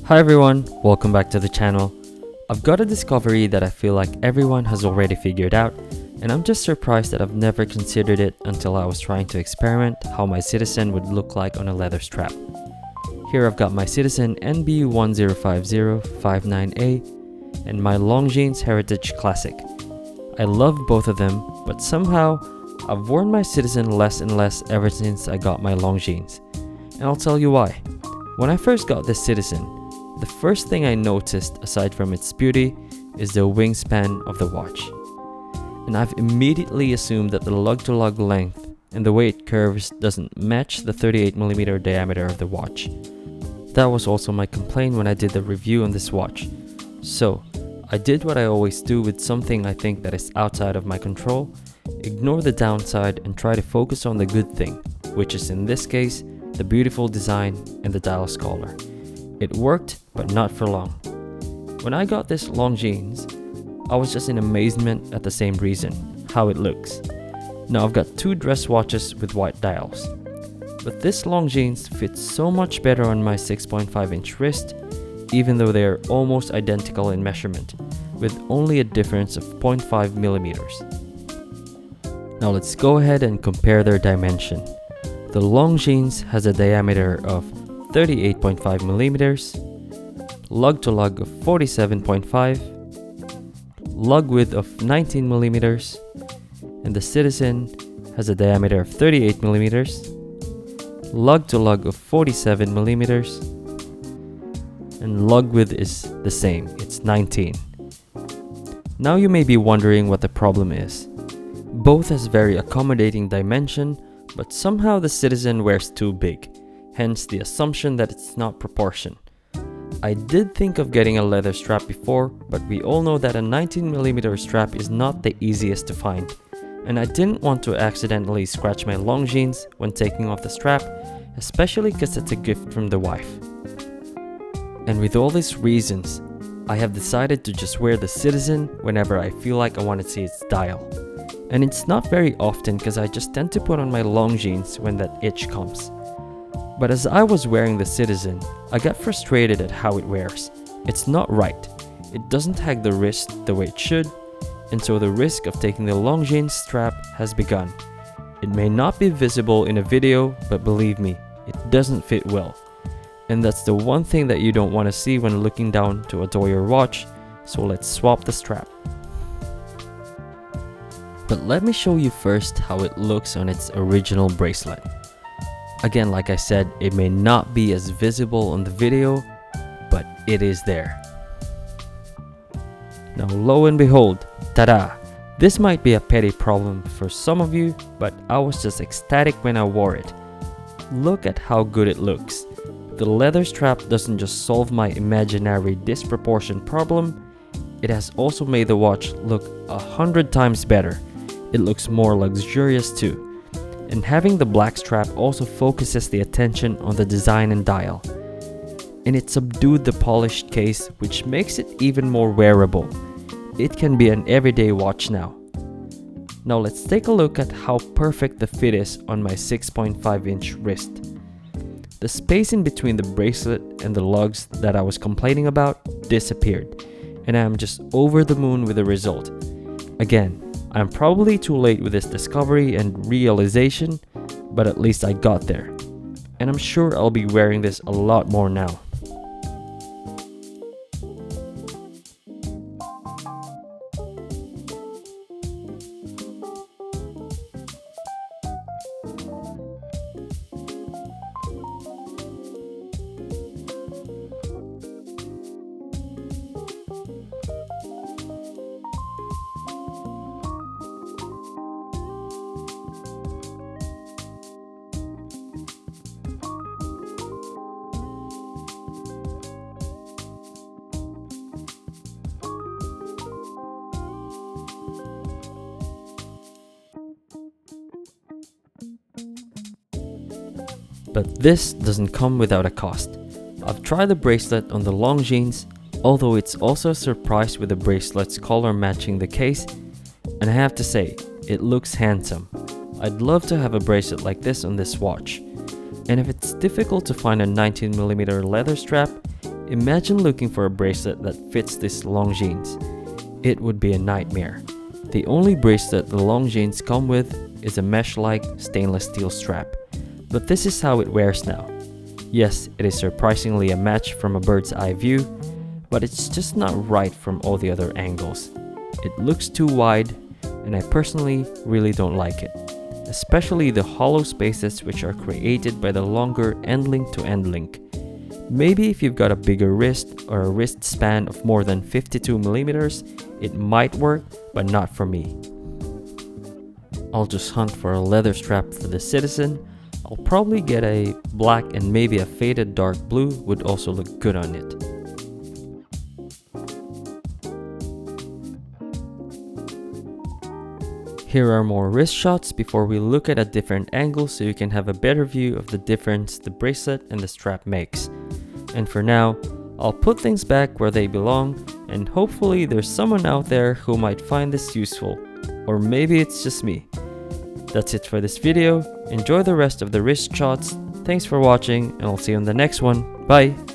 Hi everyone, welcome back to the channel. I've got a discovery that I feel like everyone has already figured out, and I'm just surprised that I've never considered it until I was trying to experiment how my Citizen would look like on a leather strap. Here I've got my Citizen NB1050-59a and my Longines Heritage Classic. I love both of them, but somehow I've worn my Citizen less and less ever since I got my Longines. And I'll tell you why. When I first got this Citizen, the first thing I noticed aside from its beauty is the wingspan of the watch. And I've immediately assumed that the lug-to-lug length and the way it curves doesn't match the 38mm diameter of the watch. That was also my complaint when I did the review on this watch. So, I did what I always do with something I think that is outside of my control, ignore the downside and try to focus on the good thing, which is in this case, the beautiful design and the dial's collar. It worked, but not for long. When I got this Longines, I was just in amazement at the same reason, how it looks. Now I've got two dress watches with white dials, but this Longines fits so much better on my 6.5-inch wrist, even though they are almost identical in measurement, with only a difference of 0.5 millimeters. Now let's go ahead and compare their dimension. The Longines has a diameter of 38.5 millimeters, lug to lug of 47.5, lug width of 19 millimeters, and the Citizen has a diameter of 38 millimeters, lug to lug of 47 millimeters, and lug width is the same, it's 19. Now you may be wondering what the problem is. Both has very accommodating dimension, but somehow the Citizen wears too big. Hence the assumption that it's not proportion. I did think of getting a leather strap before, but we all know that a 19mm strap is not the easiest to find, and I didn't want to accidentally scratch my Longines when taking off the strap, especially because it's a gift from the wife. And with all these reasons, I have decided to just wear the Citizen whenever I feel like I want to see its dial. And it's not very often because I just tend to put on my Longines when that itch comes. But as I was wearing the Citizen, I got frustrated at how it wears. It's not right. It doesn't hang the wrist the way it should, and so the risk of taking the Longines strap has begun. It may not be visible in a video, but believe me, it doesn't fit well. And that's the one thing that you don't want to see when looking down to adore your watch, so let's swap the strap. But let me show you first how it looks on its original bracelet. Again, like I said, it may not be as visible on the video, but it is there. Now lo and behold, tada! This might be a petty problem for some of you, but I was just ecstatic when I wore it. Look at how good it looks. The leather strap doesn't just solve my imaginary disproportion problem, it has also made the watch look 100 times better. It looks more luxurious too. And having the black strap also focuses the attention on the design and dial. And it subdued the polished case, which makes it even more wearable. It can be an everyday watch now. Now let's take a look at how perfect the fit is on my 6.5-inch wrist. The space in between the bracelet and the lugs that I was complaining about disappeared, and I am just over the moon with the result. Again, I'm probably too late with this discovery and realization, but at least I got there. And I'm sure I'll be wearing this a lot more now. But this doesn't come without a cost. I've tried the bracelet on the Longines, although it's also a surprise with the bracelet's color matching the case, and I have to say, it looks handsome. I'd love to have a bracelet like this on this watch. And if it's difficult to find a 19mm leather strap, Imagine looking for a bracelet that fits this Longines. It would be a nightmare. The only bracelet the Longines come with is a mesh-like stainless steel strap, but this is how it wears now. Yes, it is surprisingly a match from a bird's eye view, but it's just not right from all the other angles. It looks too wide, and I personally really don't like it, especially the hollow spaces which are created by the longer end-link to end-link. Maybe if you've got a bigger wrist or a wrist span of more than 52mm, it might work, but not for me. I'll just hunt for a leather strap for the Citizen. I'll probably get a black and maybe a faded dark blue would also look good on it. Here are more wrist shots before we look at a different angle so you can have a better view of the difference the bracelet and the strap makes. And for now, I'll put things back where they belong, and hopefully there's someone out there who might find this useful. Or maybe it's just me. That's it for this video. Enjoy the rest of the wrist shots. Thanks for watching, and I'll see you on the next one. Bye!